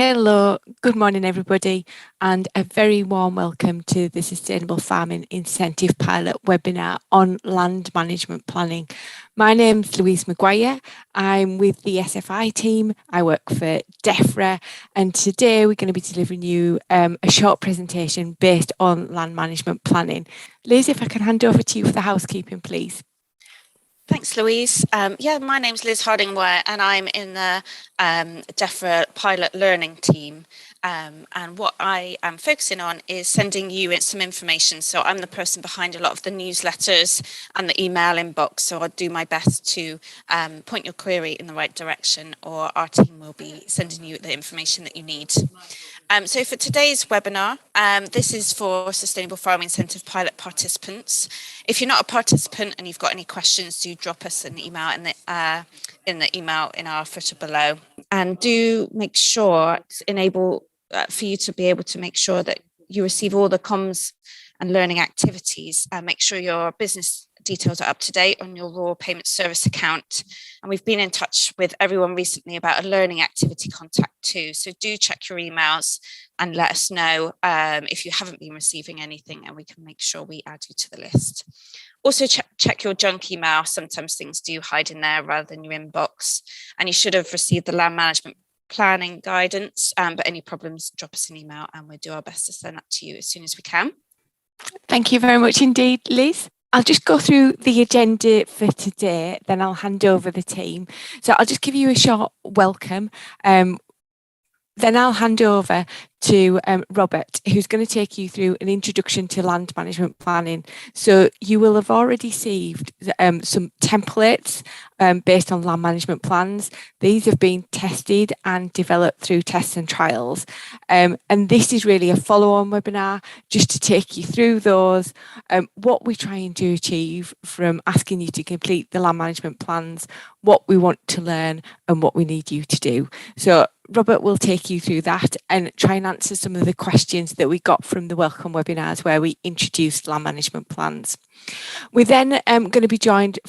Hello, good morning everybody, and a very warm welcome to the Sustainable Farming Incentive Pilot webinar on land management planning. My name's Louise Maguire. I'm with the SFI team. I work for DEFRA, and today we're going to be delivering you a short presentation based on land management planning. Liz, if I can hand over to you for the housekeeping, please. Thanks, Louise. My name's Liz Harding-Ware and I'm in the DEFRA pilot learning team. And what I am focusing on is sending you some information. So I'm the person behind a lot of the newsletters and the email inbox. So I'll do my best to point your query in the right direction, or our team will be sending you the information that you need. So for today's webinar, this is for Sustainable Farming Incentive Pilot participants. If you're not a participant and you've got any questions, do drop us an email in the email in our footer below. And do make sure to enable for you to be able to make sure that you receive all the comms and learning activities. Make sure your business details are up to date on your raw payment service account. And we've been in touch with everyone recently about a learning activity contact too. So do check your emails and let us know if you haven't been receiving anything, and we can make sure we add you to the list. Also check your junk email. Sometimes things do hide in there rather than your inbox. And you should have received the land management planning guidance, but any problems, drop us an email and we'll do our best to send that to you as soon as we can. Thank you very much indeed, Liz. I'll just go through the agenda for today, then I'll hand over the team. So I'll just give you a short welcome. Then I'll hand over to Robert, who's going to take you through an introduction to land management planning. So you will have already received some templates based on land management plans. These have been tested and developed through tests and trials. And this is really a follow-on webinar just to take you through those, what we're trying to achieve from asking you to complete the land management plans, what we want to learn and what we need you to do. So Robert will take you through that and try and answer some of the questions that we got from the welcome webinars where we introduced land management plans. We're then going to be joined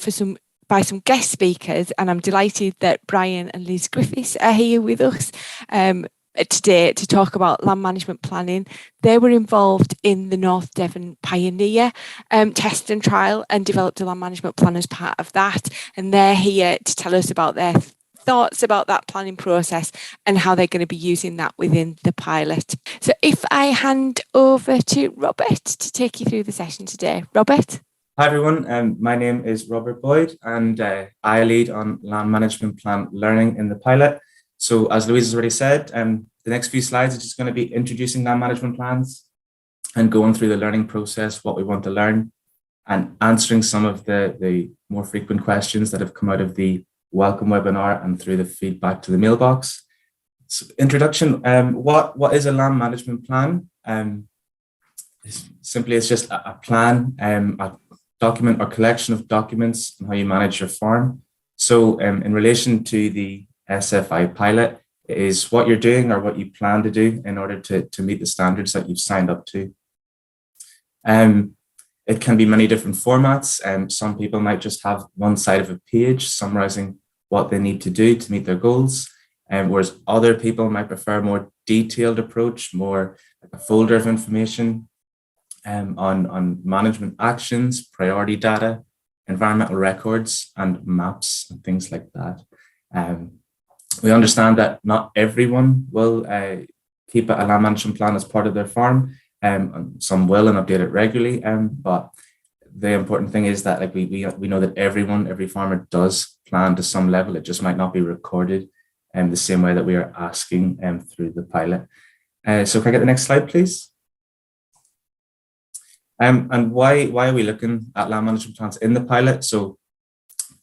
by some guest speakers, and I'm delighted that Brian and Liz Griffiths are here with us today to talk about land management planning. They were involved in the North Devon Pioneer test and trial and developed a land management plan as part of that, and they're here to tell us about their thoughts about that planning process and how they're going to be using that within the pilot. So if I hand over to Robert to take you through the session today. Robert? Hi everyone, my name is Robert Boyd and I lead on land management plan learning in the pilot. So as Louise has already said, the next few slides are just going to be introducing land management plans and going through the learning process, what we want to learn, and answering some of the more frequent questions that have come out of the welcome webinar and through the feedback to the mailbox. So, introduction, what is a land management plan? Simply, it's just a plan, a document or collection of documents on how you manage your farm. So in relation to the SFI pilot, it is what you're doing or what you plan to do in order to meet the standards that you've signed up to. It can be many different formats. Some people might just have one side of a page summarizing what they need to do to meet their goals, whereas other people might prefer a more detailed approach, more like a folder of information on management actions, priority data, environmental records, and maps and things like that. We understand that not everyone will keep a land management plan as part of their farm. Some will and update it regularly, but the important thing is that like we know that every farmer does plan to some level. It just might not be recorded the same way that we are asking through the pilot. So can I get the next slide, please? And why are we looking at land management plans in the pilot? So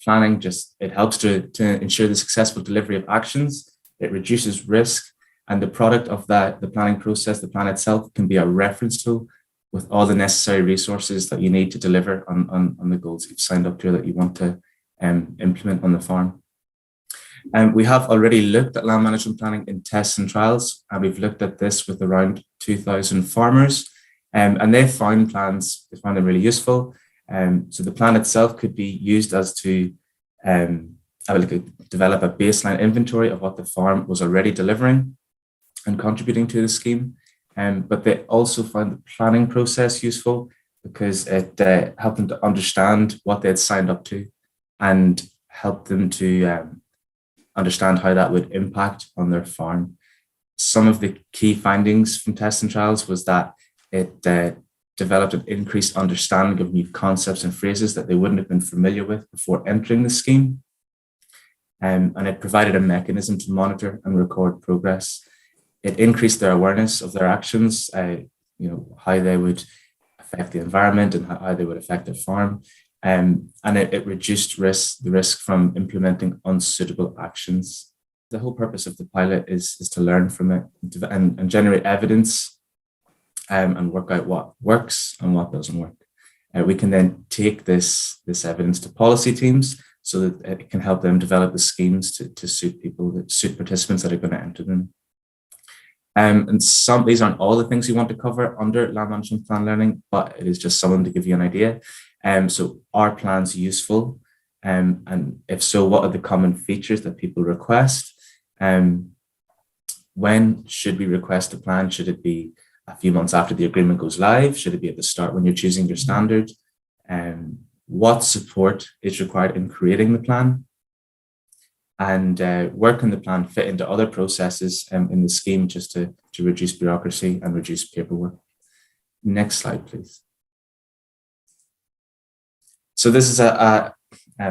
planning it helps to ensure the successful delivery of actions. It reduces risk, and the product of that, the planning process, the plan itself, can be a reference tool with all the necessary resources that you need to deliver on the goals you've signed up to that you want to implement on the farm. And we have already looked at land management planning in tests and trials, and we've looked at this with around 2,000 farmers, and they found them really useful. So the plan itself could be used as to develop a baseline inventory of what the farm was already delivering, and contributing to the scheme. But they also found the planning process useful because it helped them to understand what they had signed up to and helped them to understand how that would impact on their farm. Some of the key findings from tests and trials was that it developed an increased understanding of new concepts and phrases that they wouldn't have been familiar with before entering the scheme. And it provided a mechanism to monitor and record progress. It increased their awareness of their actions, how they would affect the environment and how they would affect their farm. And it reduced the risk from implementing unsuitable actions. The whole purpose of the pilot is to learn from it and generate evidence and work out what works and what doesn't work. We can then take this evidence to policy teams so that it can help them develop the schemes to suit people, that suit participants that are going to enter them. And these aren't all the things you want to cover under land management plan learning, but it is just some of them to give you an idea. So are plans useful? And if so, what are the common features that people request? When should we request a plan? Should it be a few months after the agreement goes live? Should it be at the start when you're choosing your standard? What support is required in creating the plan? And where can the plan fit into other processes in the scheme just to reduce bureaucracy and reduce paperwork? Next slide, please. So this is a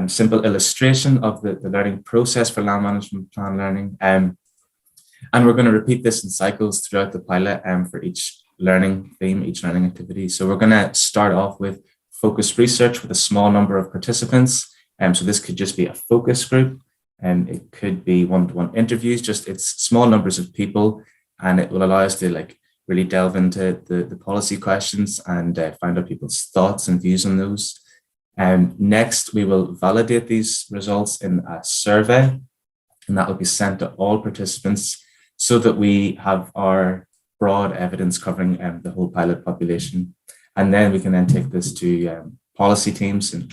simple illustration of the learning process for land management plan learning. And we're going to repeat this in cycles throughout the pilot for each learning theme, each learning activity. So we're going to start off with focused research with a small number of participants. So this could just be a focus group. It could be one-to-one interviews, it's small numbers of people, and it will allow us to really delve into the policy questions and find out people's thoughts and views on those. Next, we will validate these results in a survey, and that will be sent to all participants so that we have our broad evidence covering the whole pilot population. And then we can then take this to policy teams and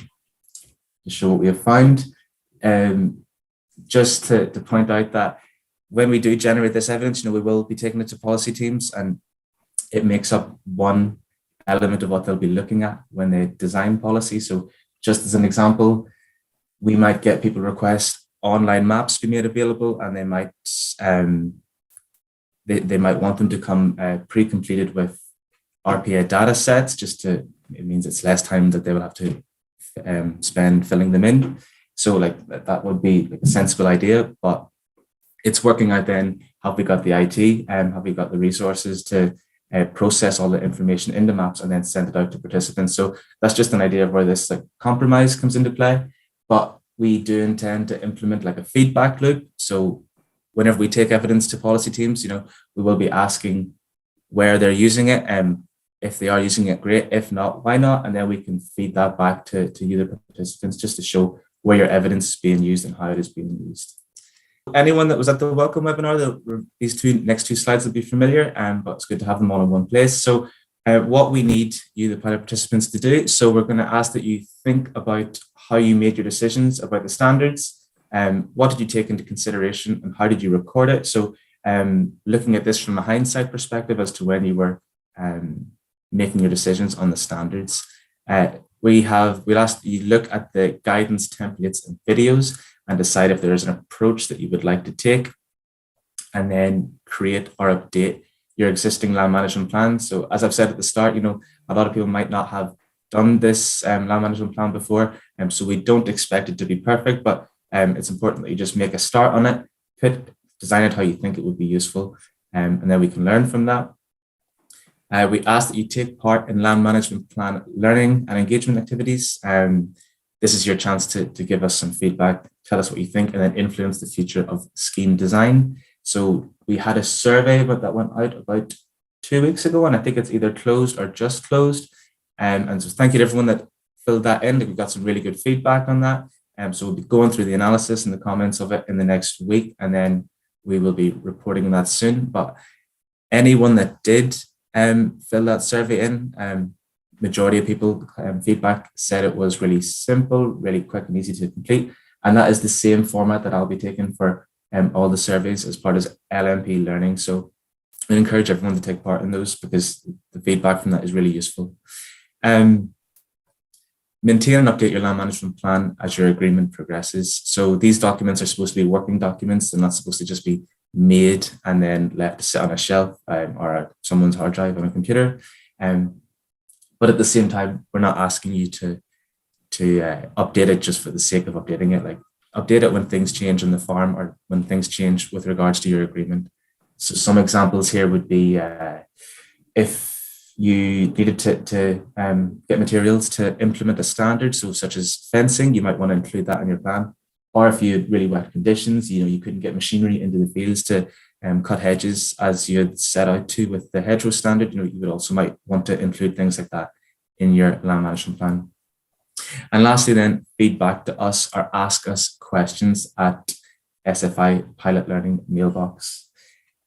to show what we have found. Just to point out that when we do generate this evidence, we will be taking it to policy teams, and it makes up one element of what they'll be looking at when they design policy. So just as an example, we might get people request online maps be made available, and they might want them to come pre-completed with RPA data sets. It means it's less time that they will have to spend filling them in. So that would be a sensible idea, but it's working out then, have we got the IT and have we got the resources to process all the information in the maps and then send it out to participants. So that's just an idea of where this compromise comes into play. But we do intend to implement a feedback loop. So whenever we take evidence to policy teams, we will be asking where they're using it, and if they are using it, great. If not, why not? And then we can feed that back to you, the participants, just to show where your evidence is being used and how it is being used. Anyone that was at the welcome webinar, these next two slides will be familiar, but it's good to have them all in one place. So what we need you, the pilot participants, to do, so we're going to ask that you think about how you made your decisions about the standards, what did you take into consideration and how did you record it? So looking at this from a hindsight perspective as to when you were making your decisions on the standards. We'll ask that you look at the guidance templates and videos and decide if there is an approach that you would like to take, and then create or update your existing land management plan. So as I've said at the start, a lot of people might not have done this land management plan before, so we don't expect it to be perfect, but it's important that you just make a start on it, design it how you think it would be useful, and then we can learn from that. We ask that you take part in land management plan learning and engagement activities. This is your chance to give us some feedback, tell us what you think, and then influence the future of scheme design. So we had a survey that went out about 2 weeks ago, and I think it's either closed or just closed. And so thank you to everyone that filled that in. We got some really good feedback on that. So we'll be going through the analysis and the comments of it in the next week, and then we will be reporting on that soon. But anyone that did fill that survey in, majority of people feedback said it was really simple, really quick and easy to complete. And that is the same format that I'll be taking for all the surveys as part of LMP learning. So I encourage everyone to take part in those because the feedback from that is really useful. Maintain and update your land management plan as your agreement progresses. So these documents are supposed to be working documents. They're not supposed to just be made and then left to sit on a shelf or someone's hard drive on a computer. But at the same time, we're not asking you to update it just for the sake of updating it. Like, update it when things change on the farm or when things change with regards to your agreement. So some examples here would be if you needed to get materials to implement a standard, so such as fencing, you might want to include that in your plan. Or if you had really wet conditions, you couldn't get machinery into the fields to cut hedges as you had set out to with the hedgerow standard, you would also might want to include things like that in your land management plan. And lastly, then, feedback to us or ask us questions at SFI Pilot Learning mailbox.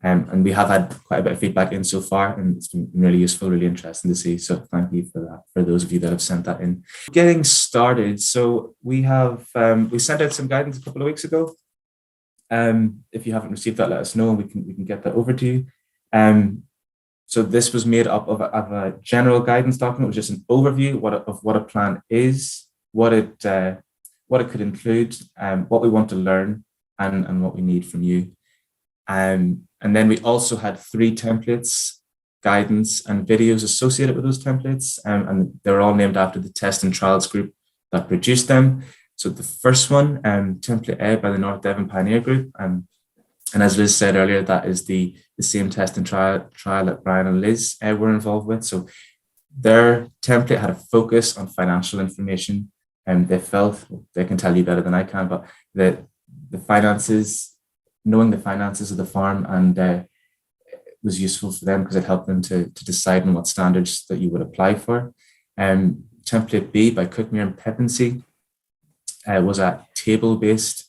And we have had quite a bit of feedback in so far, and it's been really useful, really interesting to see. So thank you for that, for those of you that have sent that in. Getting started. So we have, we sent out some guidance a couple of weeks ago. If you haven't received that, let us know and we can get that over to you. So this was made up of a general guidance document, which is an overview of what a plan is, what it could include, what we want to learn, and what we need from you. And then we also had 3 templates, guidance, and videos associated with those templates, and they're all named after the test and trials group that produced them. So the first one, template A by the North Devon Pioneer Group, and as Liz said earlier, that is the same test and trial that Brian and Liz were involved with. So their template had a focus on financial information, and they felt, they can tell you better than I can, but the finances, knowing the finances of the farm, and it was useful for them because it helped them to decide on what standards that you would apply for. Template B by Cookmere and Pepensey was a table-based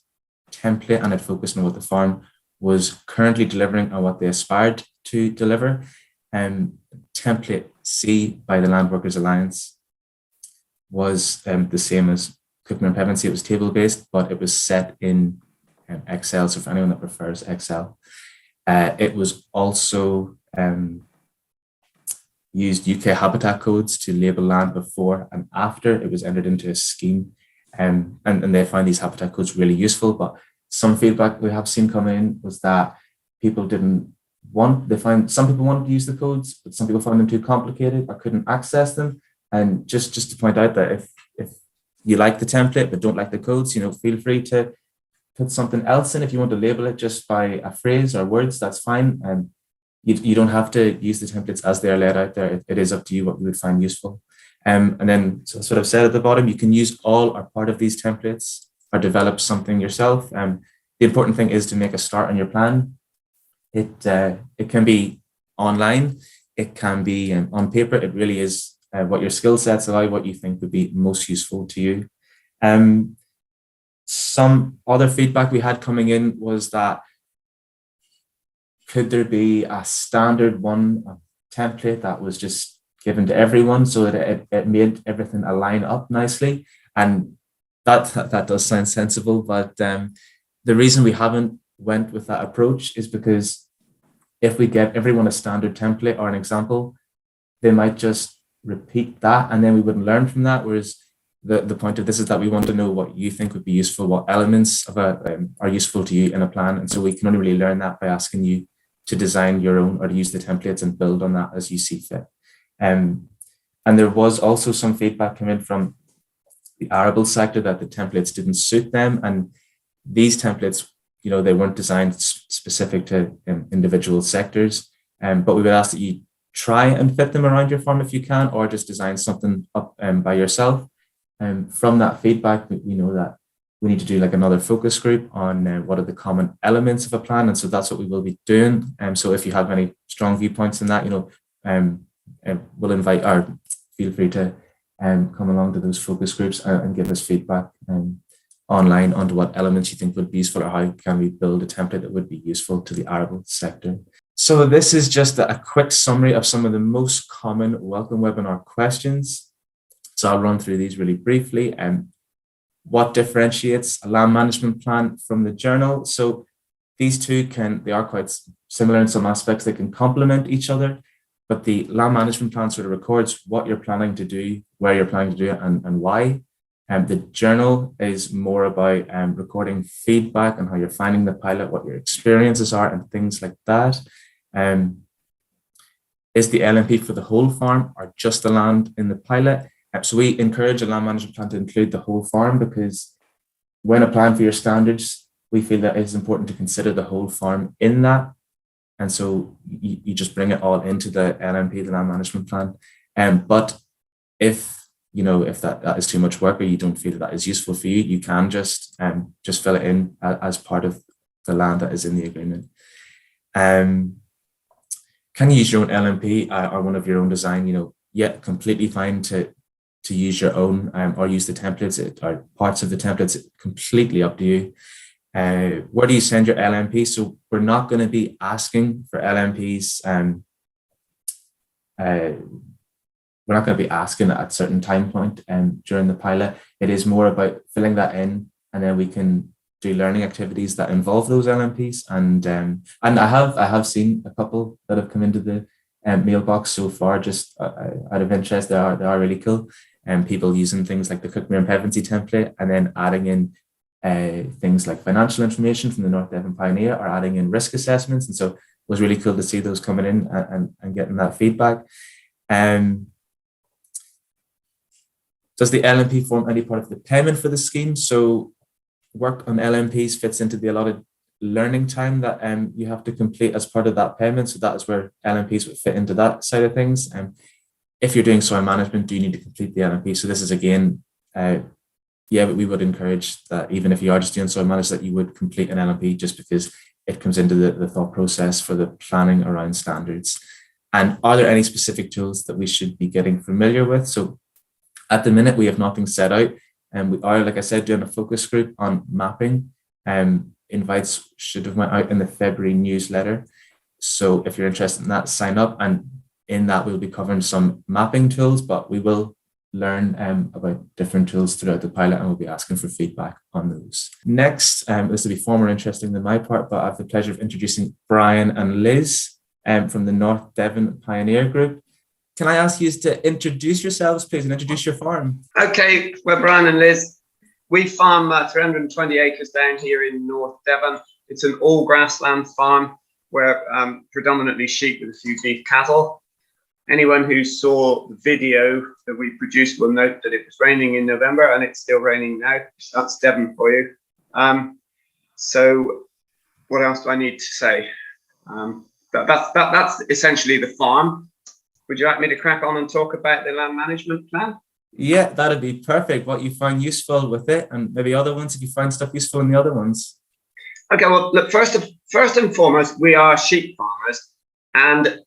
template, and it focused on what the farm was currently delivering and what they aspired to deliver. Template C by the Land Workers Alliance was the same as Cookmere and Pepensey. It was table-based, but it was set in Excel, so for anyone that prefers Excel. It was also used UK habitat codes to label land before and after it was entered into a scheme, and they find these habitat codes really useful. But some feedback we have seen come in was that people didn't want, some people wanted to use the codes, but some people found them too complicated or couldn't access them. And just to point out that if you like the template but don't like the codes, feel free to put something else in. If you want to label it just by a phrase or words, that's fine. And you don't have to use the templates as they're laid out there. It is up to you what you would find useful. And then, so that's what I've said at the bottom. You can use all or part of these templates or develop something yourself. The important thing is to make a start on your plan. It can be online. It can be on paper. It really is what your skill sets allow, what you think would be most useful to you. Some other feedback we had coming in was that could there be a standard one, a template that was just given to everyone so that it made everything align up nicely? And that does sound sensible, but the reason we haven't went with that approach is because if we get everyone a standard template or an example, they might just repeat that and then we wouldn't learn from that. Whereas the point of this is that we want to know what you think would be useful, what elements of are useful to you in a plan. And so we can only really learn that by asking you to design your own or to use the templates and build on that as you see fit. And there was also some feedback coming from the arable sector that the templates didn't suit them. And these templates, they weren't designed specific to individual sectors. But we would ask that you try and fit them around your farm if you can, or just design something up by yourself. From that feedback, we know that we need to do like another focus group on what are the common elements of a plan. And so that's what we will be doing. So if you have any strong viewpoints in that, we'll invite, or feel free to come along to those focus groups and give us feedback online onto what elements you think would be useful, or how can we build a template that would be useful to the arable sector. So this is just a quick summary of some of the most common welcome webinar questions. So I'll run through these really briefly. What differentiates a land management plan from the journal? So these two they are quite similar in some aspects. They can complement each other, but the land management plan sort of records what you're planning to do, where you're planning to do it, and why. The journal is more about recording feedback on how you're finding the pilot, what your experiences are, and things like that. Is the LMP for the whole farm or just the land in the pilot? So we encourage a land management plan to include the whole farm, because when applying for your standards, we feel that it's important to consider the whole farm in that. And so you just bring it all into the LMP, the land management plan. But if that is too much work, or you don't feel that is useful for you, you can just fill it in as part of the land that is in the agreement. Can you use your own LMP or one of your own design? Completely fine to use your own or use the templates or parts of the templates. Completely up to you. Where do you send your LMP? So we're not going to be asking for LMPs. We're not going to be asking at a certain time point during the pilot. It is more about filling that in, and then we can do learning activities that involve those LMPs. And I have seen a couple that have come into the mailbox so far, just out of interest. They are really cool. And people using things like the Cookmere Impediment template, and then adding in things like financial information from the North Devon Pioneer, or adding in risk assessments. And so it was really cool to see those coming in and getting that feedback. Does the LMP form any part of the payment for the scheme? So work on LMPs fits into the allotted learning time that you have to complete as part of that payment. So that is where LMPs would fit into that side of things. If you're doing soil management, do you need to complete the LMP? So this is again, but we would encourage that even if you are just doing soil management, that you would complete an LMP, just because it comes into the thought process for the planning around standards. And are there any specific tools that we should be getting familiar with? So at the minute, we have nothing set out, and we are, like I said, doing a focus group on mapping. Invites should have went out in the February newsletter. So if you're interested in that, sign up. And in that, we'll be covering some mapping tools, but we will learn about different tools throughout the pilot, and we'll be asking for feedback on those. Next, this will be far more interesting than my part, but I have the pleasure of introducing Brian and Liz from the North Devon Pioneer Group. Can I ask you to introduce yourselves, please, and introduce your farm? Okay, we're Brian and Liz. We farm 320 acres down here in North Devon. It's an all grassland farm. We're predominantly sheep with a few beef cattle. Anyone who saw the video that we produced will note that it was raining in November, and it's still raining now. That's Devon for you. So what else do I need to say? That's essentially the farm. Would you like me to crack on and talk about the land management plan? Yeah, that'd be perfect. What you find useful with it, and maybe other ones if you find stuff useful in the other ones. Okay, well, look, first and foremost, we are sheep farmers, and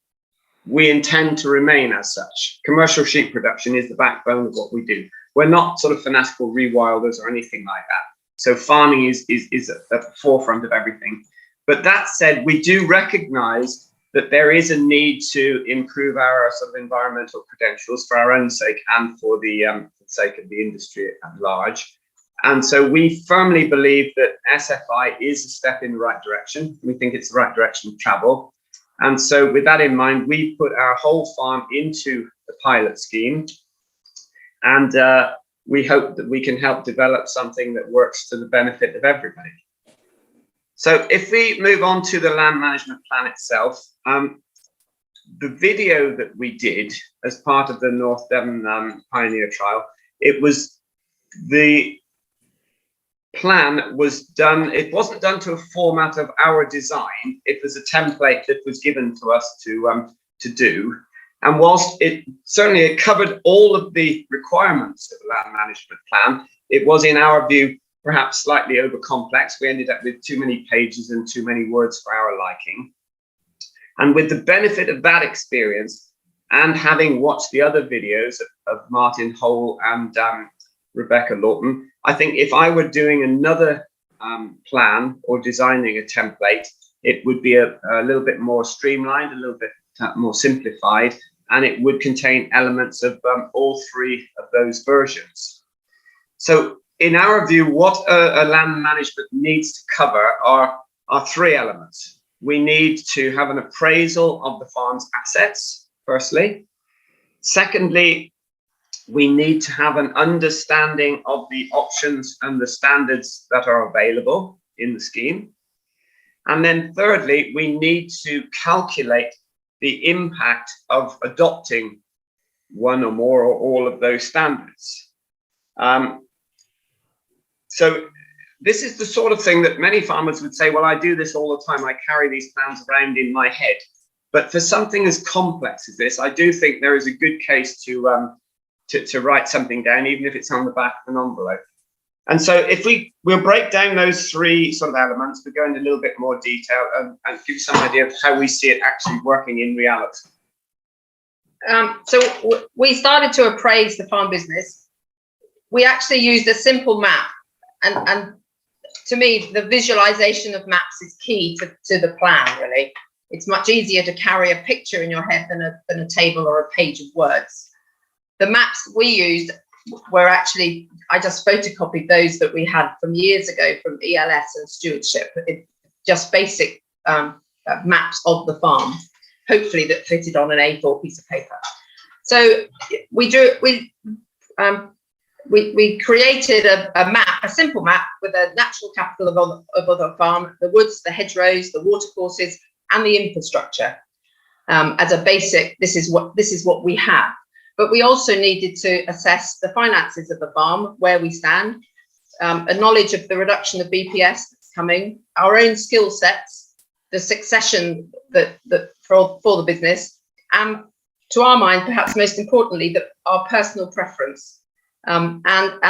we intend to remain as such. Commercial sheep production is the backbone of what we do. We're not sort of fanatical rewilders or anything like that. So farming is at the forefront of everything. But that said, we do recognize that there is a need to improve our sort of environmental credentials for our own sake and for the sake of the industry at large. And so we firmly believe that SFI is a step in the right direction. We think it's the right direction to travel. And so with that in mind, we put our whole farm into the pilot scheme. And we hope that we can help develop something that works to the benefit of everybody. So if we move on to the land management plan itself, the video that we did as part of the North Devon Pioneer Trial, the plan was done, it wasn't done to a format of our design, it was a template that was given to us to do. And whilst it covered all of the requirements of the land management plan, it was, in our view, perhaps slightly over complex. We ended up with too many pages and too many words for our liking. And with the benefit of that experience, and having watched the other videos of Martin Hole and Rebecca Lawton, I think if I were doing another plan or designing a template, it would be a little bit more streamlined, a little bit more simplified, and it would contain elements of all three of those versions. So in our view, what a land management needs to cover are three elements. we need to have an appraisal of the farm's assets, firstly. Secondly, we need to have an understanding of the options and the standards that are available in the scheme. And then thirdly, we need to calculate the impact of adopting one or more or all of those standards. So this is the sort of thing that many farmers would say, well, I do this all the time. I carry these plans around in my head. But for something as complex as this, I do think there is a good case to write something down, even if it's on the back of an envelope. And so if we'll break down those three sort of elements, we'll go into a little bit more detail and give you some idea of how we see it actually working in reality. So we started to appraise the farm business. We actually used a simple map, and to me, the visualization of maps is key to the plan, really. It's much easier to carry a picture in your head than a table or a page of words. The maps we used were actually, I just photocopied those that we had from years ago from ELS and stewardship, just basic maps of the farm, hopefully that fitted on an A4 piece of paper. So we created a map, a simple map with a natural capital of the farm, the woods, the hedgerows, the watercourses, and the infrastructure as a basic. This is what we have. But we also needed to assess the finances of the farm, where we stand, a knowledge of the reduction of BPS that's coming, our own skill sets, the succession that for the business, and to our mind, perhaps most importantly, our personal preference and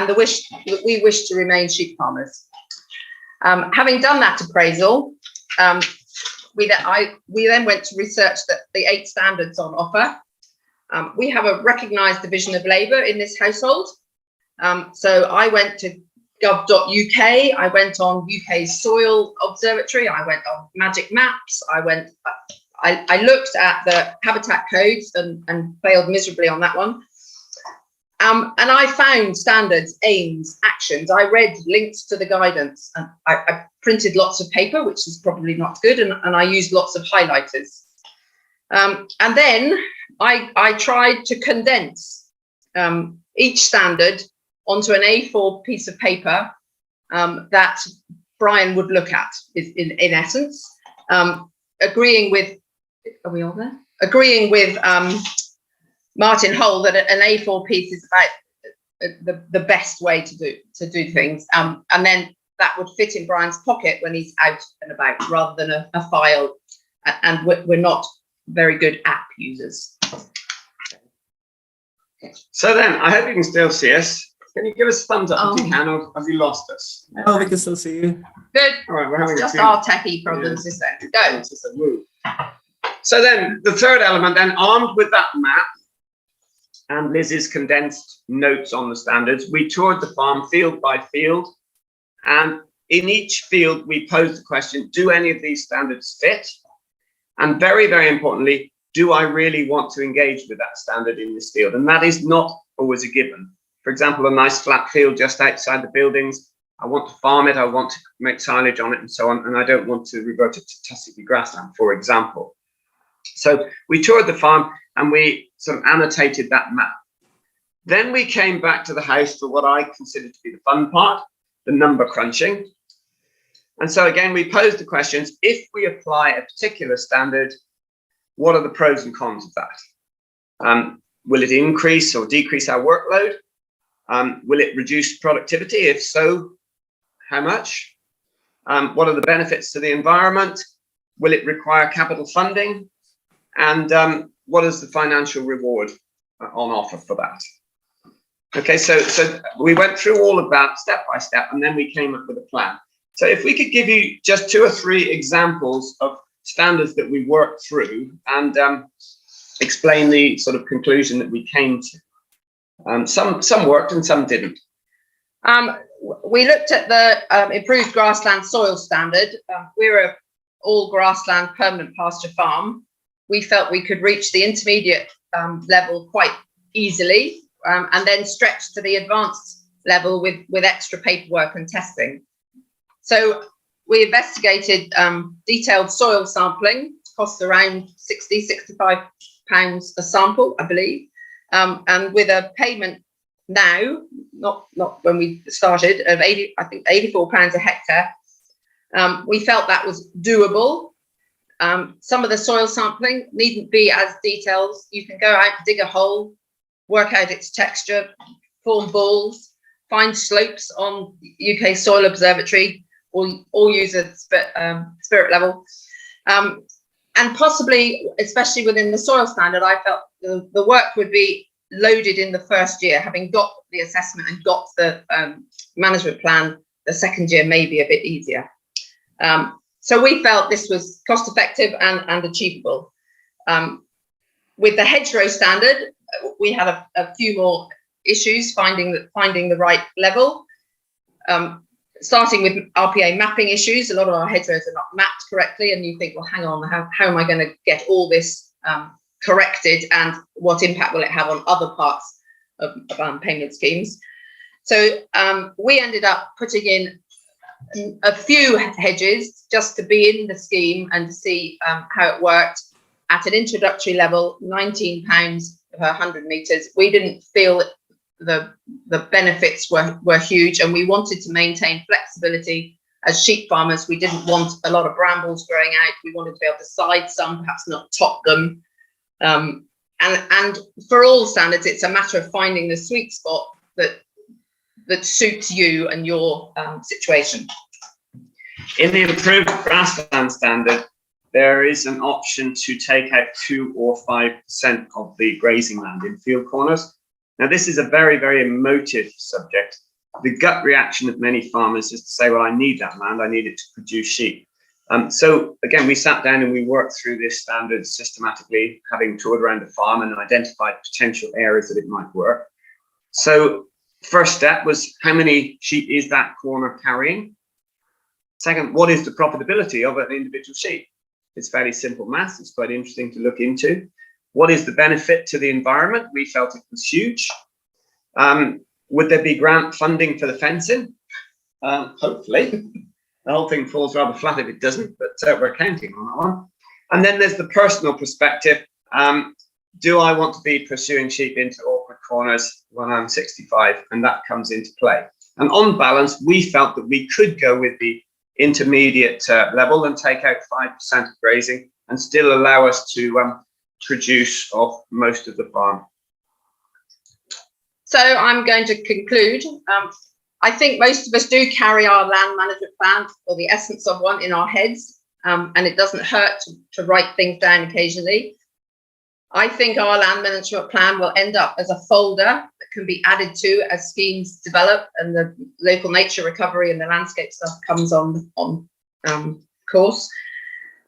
the wish that we wish to remain sheep farmers. Having done that appraisal, we then went to research the 8 standards on offer. We have a recognised division of labour in this household. So I went to gov.uk, I went on UK's Soil Observatory, I went on Magic Maps, I looked at the habitat codes and failed miserably on that one. And I found standards, aims, actions. I read links to the guidance, and I printed lots of paper, which is probably not good, and I used lots of highlighters. And then I tried to condense each standard onto an A4 piece of paper that Brian would look at, in essence, agreeing with, are we all there? Agreeing with Martin Hull that an A4 piece is about the best way to do things, and then that would fit in Brian's pocket when he's out and about, rather than a file. And we're not very good app users. So then, I hope you can still see us. Can you give us a thumbs up if you can, or have you lost us? Oh, we can still see you. Good. All right, we're having just our techie problems, isn't it? Go. It's just a woo. So then, the third element, then, armed with that map and Liz's condensed notes on the standards, we toured the farm field by field, and in each field we posed the question, do any of these standards fit? And very, very importantly, do I really want to engage with that standard in this field? And that is not always a given. For example, a nice flat field just outside the buildings, I want to farm it, I want to make silage on it and so on, and I don't want to revert it to tussocky grassland, for example. So we toured the farm and we sort of annotated that map. Then we came back to the house for what I consider to be the fun part, the number crunching. And so again, we posed the questions, if we apply a particular standard, what are the pros and cons of that? Will it increase or decrease our workload? Will it reduce productivity? If so, how much? What are the benefits to the environment? Will it require capital funding? And what is the financial reward on offer for that? Okay, so we went through all of that step by step, and then we came up with a plan. So if we could give you just 2 or 3 examples of standards that we worked through and explain the sort of conclusion that we came to. Some worked and some didn't. We looked at the improved grassland soil standard. We're a all grassland permanent pasture farm. We felt we could reach the intermediate level quite easily and then stretch to the advanced level with extra paperwork and testing. So we investigated detailed soil sampling, costs around £65 a sample, I believe, and with a payment now, not when we started, of £84 a hectare. We felt that was doable. Some of the soil sampling needn't be as detailed. You can go out, dig a hole, work out its texture, form balls, find slopes on UK Soil Observatory, or use a spirit level. And possibly, especially within the soil standard, I felt the work would be loaded in the first year. Having got the assessment and got the management plan, the second year may be a bit easier. So we felt this was cost effective and achievable. With the hedgerow standard, we had a few more issues finding the right level. Starting with RPA mapping issues, a lot of our hedgerows are not mapped correctly, and you think, well, hang on, how am I going to get all this corrected, and what impact will it have on other parts of payment schemes? So we ended up putting in a few hedges just to be in the scheme and to see how it worked at an introductory level, £19 per 100 metres. We didn't feel the benefits were huge, and we wanted to maintain flexibility as sheep farmers. We didn't want a lot of brambles growing out. We wanted to be able to side some, perhaps not top them. And for all standards, it's a matter of finding the sweet spot that suits you and your situation. In the improved grassland standard, there is an option to take out 2 or 5% of the grazing land in field corners. Now, this is a very, very emotive subject. The gut reaction of many farmers is to say, well, I need that land, I need it to produce sheep. So again, we sat down and we worked through this standard systematically, having toured around the farm and identified potential areas that it might work. So first step was, how many sheep is that corner carrying? Second, what is the profitability of an individual sheep? It's fairly simple maths. It's quite interesting to look into. What is the benefit to the environment? We felt it was huge. Would there be grant funding for the fencing? Hopefully. The whole thing falls rather flat if it doesn't, but we're counting on that one. And then there's the personal perspective. Do I want to be pursuing sheep into awkward corners when I'm 65? And that comes into play. And on balance, we felt that we could go with the intermediate level and take out 5% of grazing and still allow us to produce off most of the farm. So I'm going to conclude. I think most of us do carry our land management plan, or the essence of one, in our heads, and it doesn't hurt to write things down occasionally. I think our land management plan will end up as a folder that can be added to as schemes develop and the local nature recovery and the landscape stuff comes on course.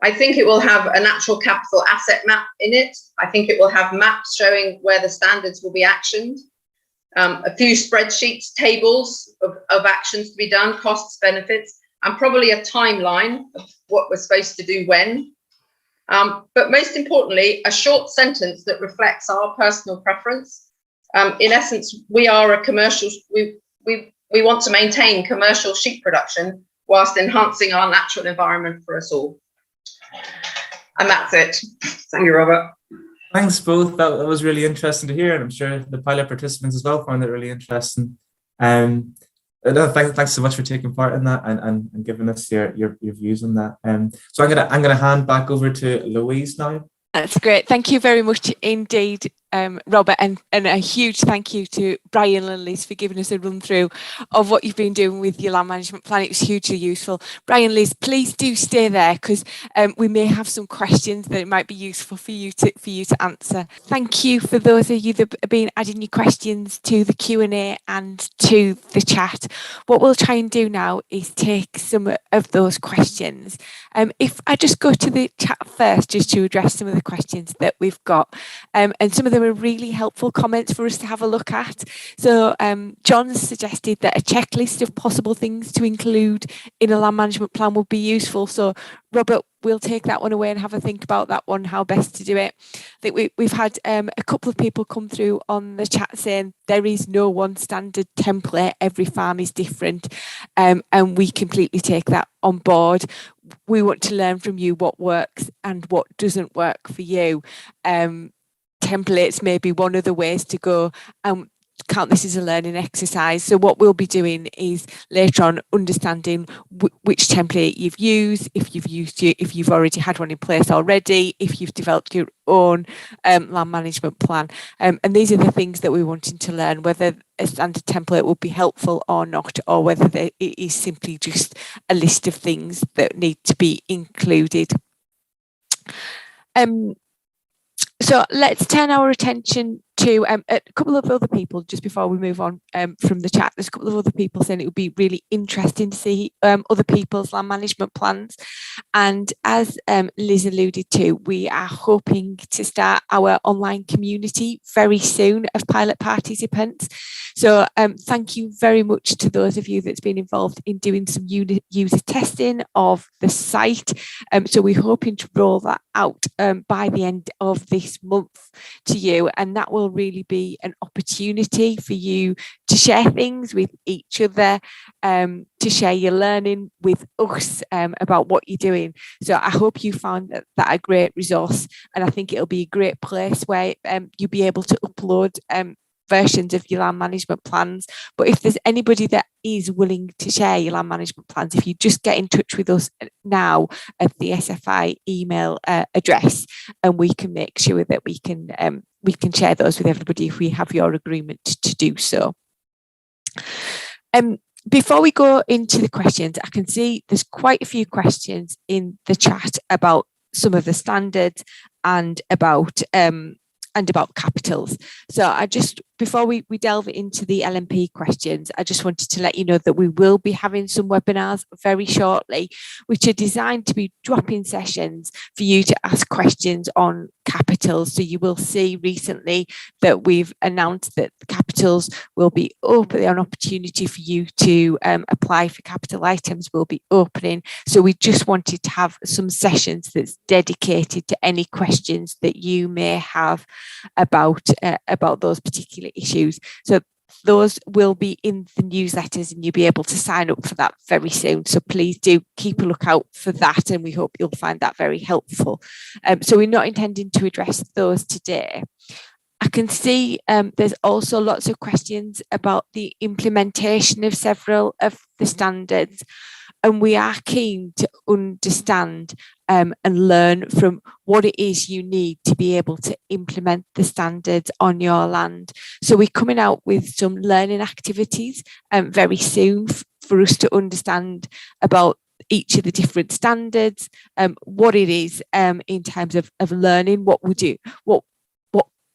I think it will have a natural capital asset map in it. I think it will have maps showing where the standards will be actioned. A few spreadsheets, tables of actions to be done, costs, benefits, and probably a timeline of what we're supposed to do when. But most importantly, a short sentence that reflects our personal preference. In essence, we are a commercial, we want to maintain commercial sheep production whilst enhancing our natural environment for us all. And that's it. Thank you, Robert. Thanks both. That was really interesting to hear, and I'm sure the pilot participants as well found it really interesting. Thanks so much for taking part in that and giving us your views on that. So I'm gonna hand back over to Louise now. That's great. Thank you very much indeed, Robert, and a huge thank you to Brian and Liz for giving us a run through of what you've been doing with your land management plan. It was hugely useful. Brian, Liz, please do stay there, because we may have some questions that it might be useful for you to answer. Thank you for those of you that have been adding your questions to the Q&A and to the chat. What we'll try and do now is take some of those questions. If I just go to the chat first, just to address some of the questions that we've got, and some of them are really helpful comments for us to have a look at. So John suggested that a checklist of possible things to include in a land management plan would be useful. So Robert, we'll take that one away and have a think about that one, how best to do it. think we've had a couple of people come through on the chat saying there is no one standard template, every farm is different, and we completely take that on board. We want to learn from you what works and what doesn't work for you. Templates may be one of the ways to go, and count this as a learning exercise. So what we'll be doing is later on understanding which template you've used, if you've already had one in place already, if you've developed your own land management plan. And these are the things that we're wanting to learn, whether a standard template will be helpful or not, or whether it is simply just a list of things that need to be included. So let's turn our attention to a couple of other people just before we move on from the chat. There's a couple of other people saying it would be really interesting to see other people's land management plans. And as Liz alluded to, we are hoping to start our online community very soon of pilot participants. So thank you very much to those of you that's been involved in doing some user testing of the site. So we're hoping to roll that out by the end of this month to you, and that will really be an opportunity for you to share things with each other, to share your learning with us about what you're doing. So I hope you found that a great resource, and I think it'll be a great place where you'll be able to upload versions of your land management plans. But if there's anybody that is willing to share your land management plans, if you just get in touch with us now at the SFI email address, and we can make sure that we can share those with everybody if we have your agreement to do so. Before we go into the questions, I can see there's quite a few questions in the chat about some of the standards and about capitals. So I just, before we delve into the LMP questions, I just wanted to let you know that we will be having some webinars very shortly, which are designed to be drop-in sessions for you to ask questions on capitals. So you will see recently that we've announced that the capitals will be open, an opportunity for you to apply for capital items will be opening. So we just wanted to have some sessions that's dedicated to any questions that you may have about those particular issues. So those will be in the newsletters, and you'll be able to sign up for that very soon. So please do keep a lookout for that, and we hope you'll find that very helpful. So we're not intending to address those today. I can see there's also lots of questions about the implementation of several of the standards, and we are keen to understand and learn from what it is you need to be able to implement the standards on your land. So we're coming out with some learning activities very soon for us to understand about each of the different standards, what it is in terms of learning, what we do, what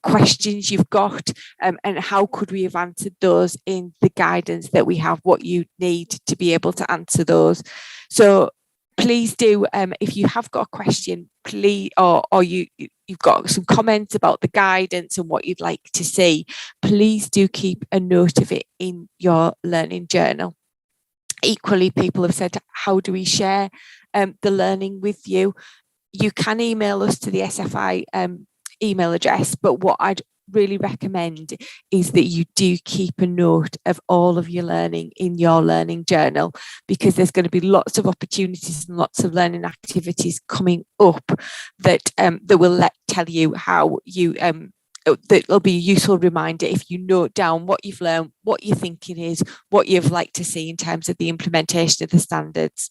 questions you've got, and how could we have answered those in the guidance that we have, what you need to be able to answer those. So please do, if you have got a question, please, or you've got some comments about the guidance and what you'd like to see, please do keep a note of it in your learning journal. Equally, people have said, how do we share the learning with you? You can email us to the SFI email address, but what I'd really recommend is that you do keep a note of all of your learning in your learning journal, because there's going to be lots of opportunities and lots of learning activities coming up that will tell you how you that will be a useful reminder if you note down what you've learned, what your thinking is, what you'd like to see in terms of the implementation of the standards.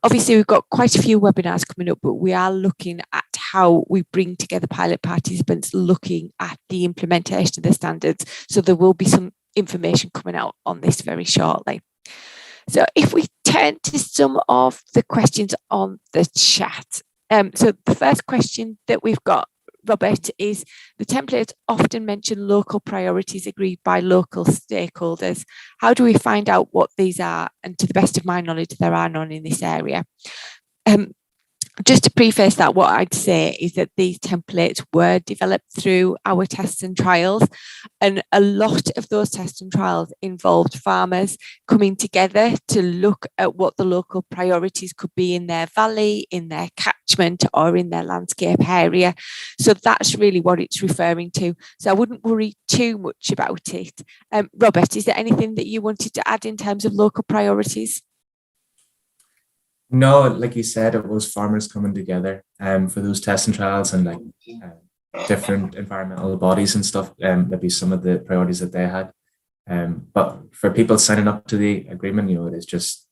Obviously, we've got quite a few webinars coming up, but we are looking at how we bring together pilot participants looking at the implementation of the standards. So there will be some information coming out on this very shortly. So if we turn to some of the questions on the chat. So the first question that we've got, Robert, is the templates often mention local priorities agreed by local stakeholders. How do we find out what these are? And to the best of my knowledge, there are none in this area. Just to preface that, what I'd say is that these templates were developed through our tests and trials, and a lot of those tests and trials involved farmers coming together to look at what the local priorities could be in their valley, in their catchment, or in their landscape area. So that's really what it's referring to. So I wouldn't worry too much about it. Robert, is there anything that you wanted to add in terms of local priorities? No, like you said, it was farmers coming together for those tests and trials, and like different environmental bodies and stuff. Maybe some of the priorities that they had. But for people signing up to the agreement, it is just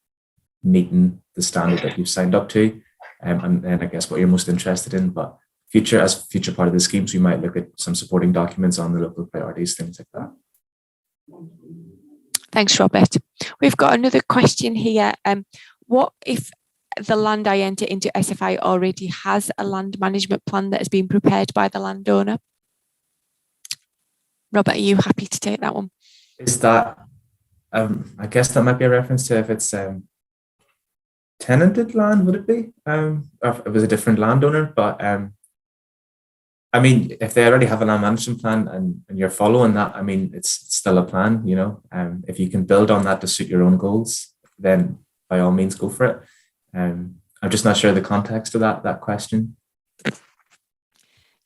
meeting the standard that you've signed up to, and I guess what you're most interested in. But as future part of the schemes, we might look at some supporting documents on the local priorities, things like that. Thanks, Robert. We've got another question here. What if the land I enter into SFI already has a land management plan that has been prepared by the landowner? Robert, are you happy to take that one? Is that, I guess that might be a reference to if it's tenanted land, would it be? Or if it was a different landowner, but I mean, if they already have a land management plan and you're following that, I mean, it's still a plan, if you can build on that to suit your own goals, then by all means go for it. I'm just not sure the context of that question.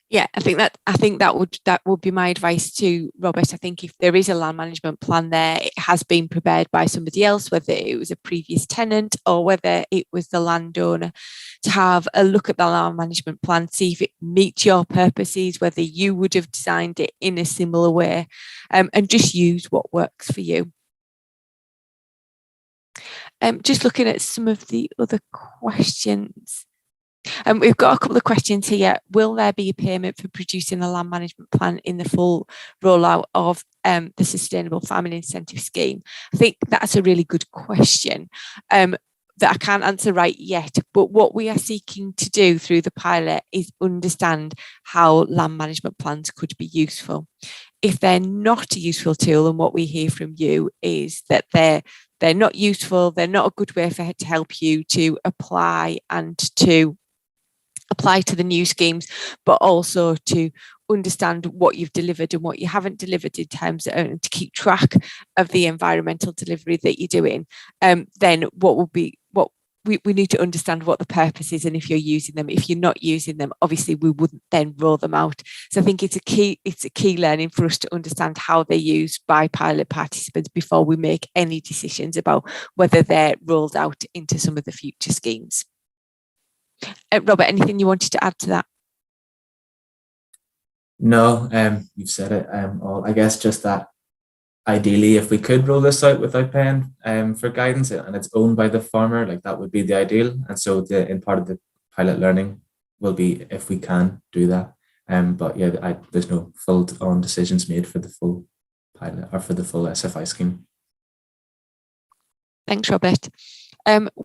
Yeah, I think that would be my advice to Robert. I think if there is a land management plan there, it has been prepared by somebody else, whether it was a previous tenant or whether it was the landowner, to have a look at the land management plan, see if it meets your purposes, whether you would have designed it in a similar way, and just use what works for you. Just looking at some of the other questions. We've got a couple of questions here. Will there be a payment for producing a land management plan in the full rollout of the Sustainable Farming Incentive Scheme? I think that's a really good question that I can't answer right yet. But what we are seeking to do through the pilot is understand how land management plans could be useful. If they're not a useful tool, and what we hear from you is that they're not useful, they're not a good way to help you to apply to the new schemes, but also to understand what you've delivered and what you haven't delivered in terms of, to keep track of the environmental delivery that you're doing, then we need to understand what the purpose is, and if you're using them. If you're not using them, obviously we wouldn't then roll them out. So I think it's a key learning for us to understand how they're used by pilot participants before we make any decisions about whether they're rolled out into some of the future schemes. Robert, anything you wanted to add to that? No, you've said it all. I guess just that ideally, if we could roll this out without paying for guidance and it's owned by the farmer, like that would be the ideal. And so in part of the pilot learning will be if we can do that. But yeah, there's no full on decisions made for the full pilot or for the full SFI scheme. Thanks, Robert.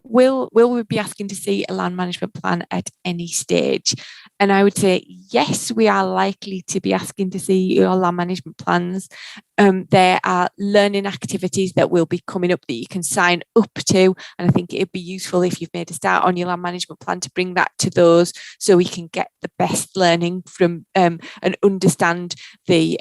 Will we be asking to see a land management plan at any stage? And I would say yes, we are likely to be asking to see your land management plans. There are learning activities that will be coming up that you can sign up to, and I think it'd be useful if you've made a start on your land management plan to bring that to those, so we can get the best learning from and understand the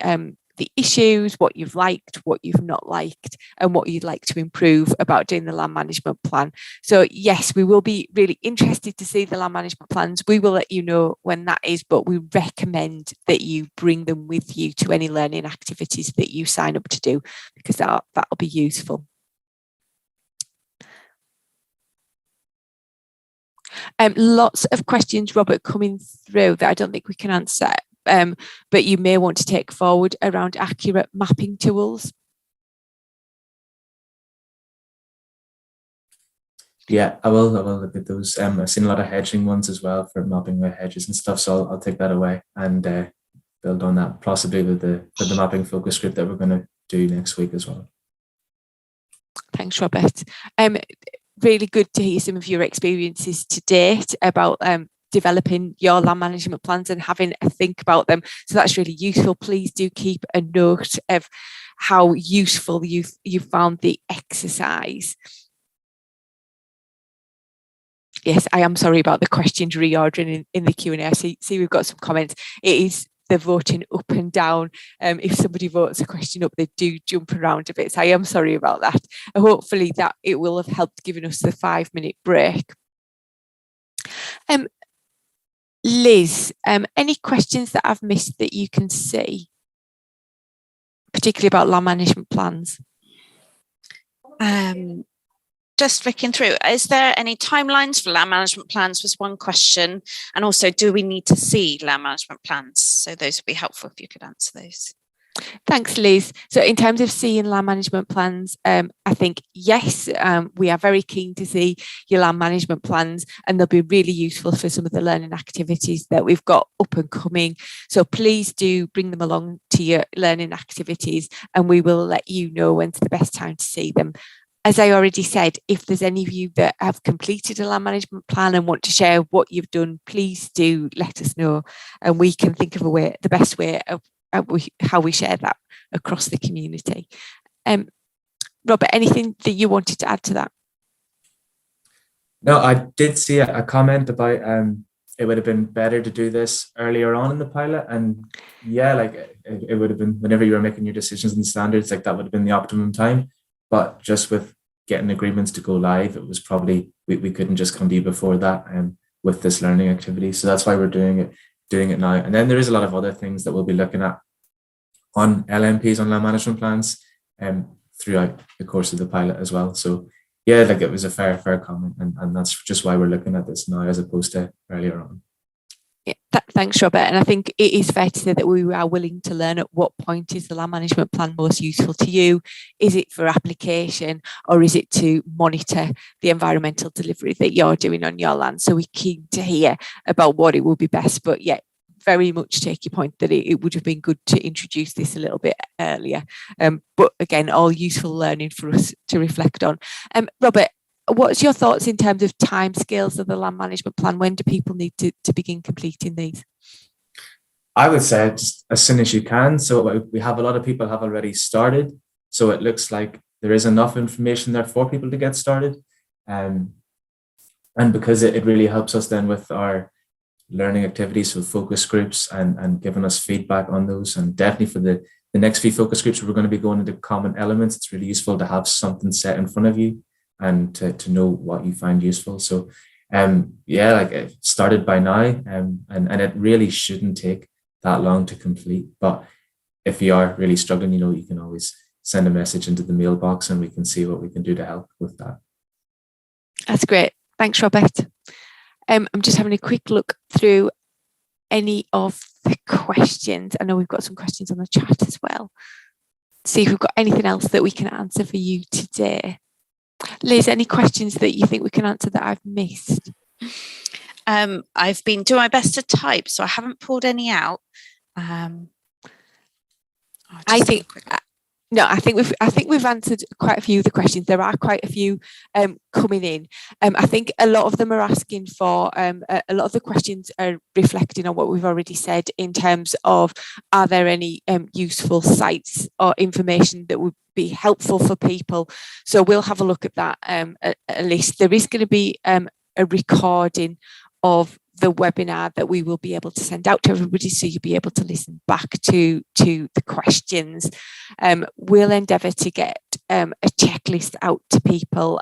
issues, what you've liked, what you've not liked, and what you'd like to improve about doing the land management plan. So yes, we will be really interested to see the land management plans. We will let you know when that is, but we recommend that you bring them with you to any learning activities that you sign up to do, because that'll be useful. Lots of questions, Robert, coming through that I don't think we can answer. But you may want to take forward around accurate mapping tools. Yeah, I will look at those. I've seen a lot of hedging ones as well for mapping my hedges and stuff, so I'll take that away and build on that, possibly with the mapping focus group that we're going to do next week as well. Thanks, Robert. Really good to hear some of your experiences to date about developing your land management plans and having a think about them. So that's really useful. Please do keep a note of how useful you found the exercise. Yes, I am sorry about the questions reordering in the Q&A. I see we've got some comments. It is the voting up and down. If somebody votes a question up, they do jump around a bit. So I am sorry about that. Hopefully that it will have helped giving us the 5-minute break. Liz, any questions that I've missed that you can see, particularly about land management plans? Just flicking through, is there any timelines for land management plans was one question, and also do we need to see land management plans? So those would be helpful if you could answer those. Thanks, Liz. So in terms of seeing land management plans, I think, yes, we are very keen to see your land management plans, and they'll be really useful for some of the learning activities that we've got up and coming. So please do bring them along to your learning activities, and we will let you know when's the best time to see them. As I already said, if there's any of you that have completed a land management plan and want to share what you've done, please do let us know, and we can think of the best way of how we share that across the community. Robert, anything that you wanted to add to that? No, I did see a comment about it would have been better to do this earlier on in the pilot, and yeah, like it would have been whenever you were making your decisions and standards, like that would have been the optimum time. But just with getting agreements to go live, it was probably we couldn't just come to you before that with this learning activity. So that's why we're doing it now. And then there is a lot of other things that we'll be looking at on LMPs, on land management plans, throughout the course of the pilot as well. So yeah, like it was a fair comment, and that's just why we're looking at this now as opposed to earlier on. Yeah, thanks, Robert. And I think it is fair to say that we are willing to learn at what point is the land management plan most useful to you. Is it for application, or is it to monitor the environmental delivery that you're doing on your land? So we're keen to hear about what it will be best. But yeah, very much take your point that it would have been good to introduce this a little bit earlier. But again, all useful learning for us to reflect on. Robert, what's your thoughts in terms of timescales of the land management plan? When do people need to begin completing these? I would say just as soon as you can. So we have a lot of people have already started. So it looks like there is enough information there for people to get started. And because it really helps us then with our learning activities, so focus groups and giving us feedback on those. And definitely for the next few focus groups, we're going to be going into common elements. It's really useful to have something set in front of you and to know what you find useful. So yeah, like it started by now, and it really shouldn't take that long to complete. But if you are really struggling, you can always send a message into the mailbox and we can see what we can do to help with that. That's great. Thanks, Robert. I'm just having a quick look through any of the questions. I know we've got some questions on the chat as well. See if we've got anything else that we can answer for you today. Liz, any questions that you think we can answer that I've missed? I've been doing my best to type, so I haven't pulled any out. I think we've answered quite a few of the questions. There are quite a few coming in. I think a lot of them are asking for a lot of the questions are reflecting on what we've already said in terms of, are there any useful sites or information that would be helpful for people? So we'll have a look at that a list. There is going to be a recording of the webinar that we will be able to send out to everybody, so you'll be able to listen back to the questions. We'll endeavour to get a checklist out to people,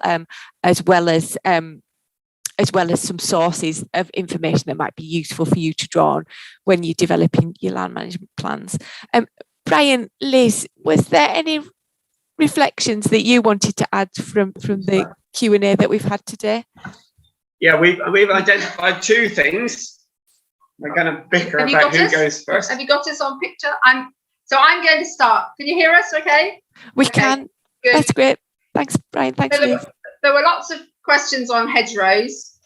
as well as some sources of information that might be useful for you to draw on when you're developing your land management plans. Brian, Liz, was there any reflections that you wanted to add from the Q&A that we've had today? Yeah, we've identified two things. We're going to bicker about who goes first. Have you got us on picture? I'm going to start. Can you hear us okay? We can. Good. That's great. Thanks, Brian. Thanks, Liz. There were lots of questions on hedgerows.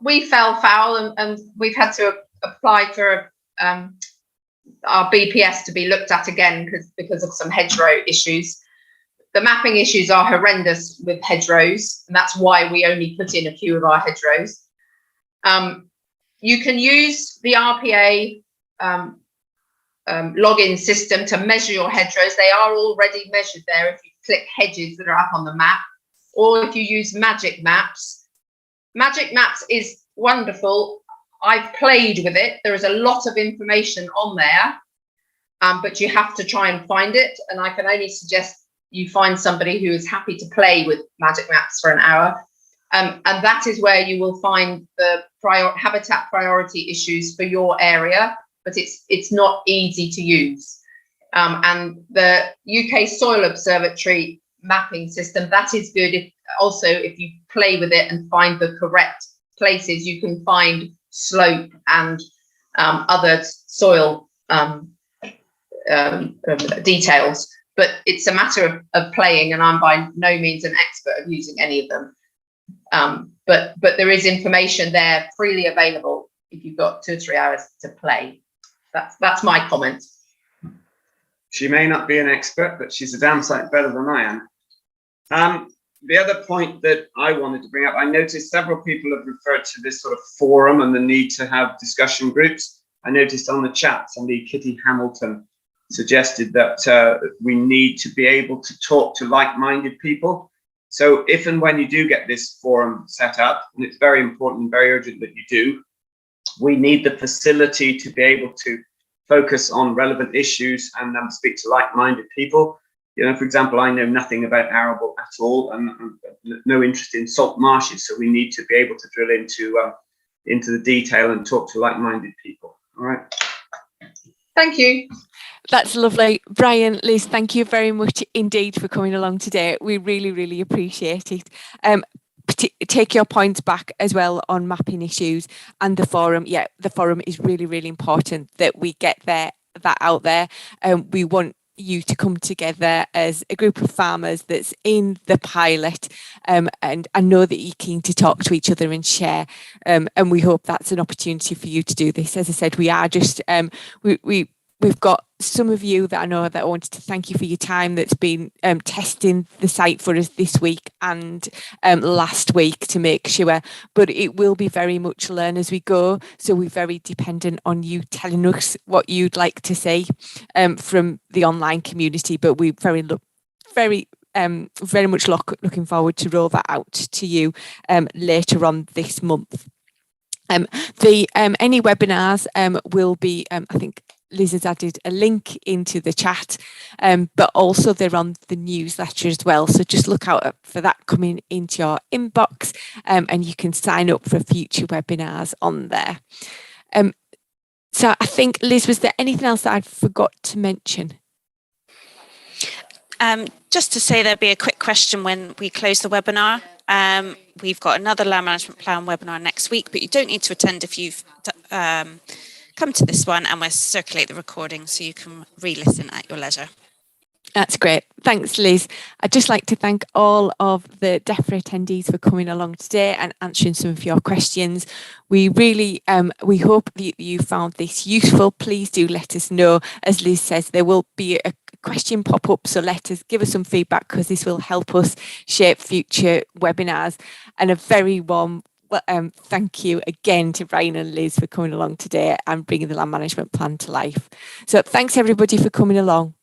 We fell foul and we've had to apply for our BPS to be looked at again because of some hedgerow issues. The mapping issues are horrendous with hedgerows, and that's why we only put in a few of our hedgerows. You can use the RPA login system to measure your hedgerows. They are already measured there if you click hedges that are up on the map, or if you use Magic Maps, Magic Maps is wonderful. I've played with it. There is a lot of information on there, but you have to try and find it. And I can only suggest you find somebody who is happy to play with Magic Maps for an hour. And that is where you will find the habitat priority issues for your area, but it's not easy to use. And the UK Soil Observatory mapping system, that is good. If you play with it and find the correct places, you can find slope and other soil details. But it's a matter of playing, and I'm by no means an expert of using any of them. But there is information there freely available if you've got 2 or 3 hours to play. That's my comment. She may not be an expert, but she's a damn sight better than I am. The other point that I wanted to bring up, I noticed several people have referred to this sort of forum and the need to have discussion groups. I noticed on the chat, somebody, Kitty Hamilton, suggested that we need to be able to talk to like-minded people. So if and when you do get this forum set up, and it's very important and very urgent that you do, we need the facility to be able to focus on relevant issues and speak to like-minded people. You know, for example, I know nothing about arable at all and no interest in salt marshes. So we need to be able to drill into the detail and talk to like-minded people. All right. Thank you. That's lovely. Brian, Liz, thank you very much indeed for coming along today. We really, really appreciate it. Take your points back as well on mapping issues and the forum. Yeah, the forum is really, really important that we get that out there. We want you to come together as a group of farmers that's in the pilot, and I know that you're keen to talk to each other and share, and we hope that's an opportunity for you to do this. As I said, we are just we've got some of you that I know that I wanted to thank you for your time that's been testing the site for us this week and last week to make sure, but it will be very much learn as we go. So we're very dependent on you telling us what you'd like to see from the online community, but we very much looking forward to roll that out to you later on this month. Any webinars will be, I think Liz has added a link into the chat, but also they're on the newsletter as well. So just look out for that coming into your inbox, and you can sign up for future webinars on there. So I think, Liz, was there anything else that I forgot to mention? Just to say there'll be a quick question when we close the webinar. We've got another land management plan webinar next week, but you don't need to attend if you've come to this one, and we'll circulate the recording so you can re-listen at your leisure. That's great. Thanks, Liz. I'd just like to thank all of the DEFRA attendees for coming along today and answering some of your questions. We really, we hope that you found this useful. Please do let us know. As Liz says, there will be a question pop up, so give us some feedback, because this will help us shape future webinars. And a very warm thank you again to Brian and Liz for coming along today and bringing the land management plan to life. So thanks everybody for coming along.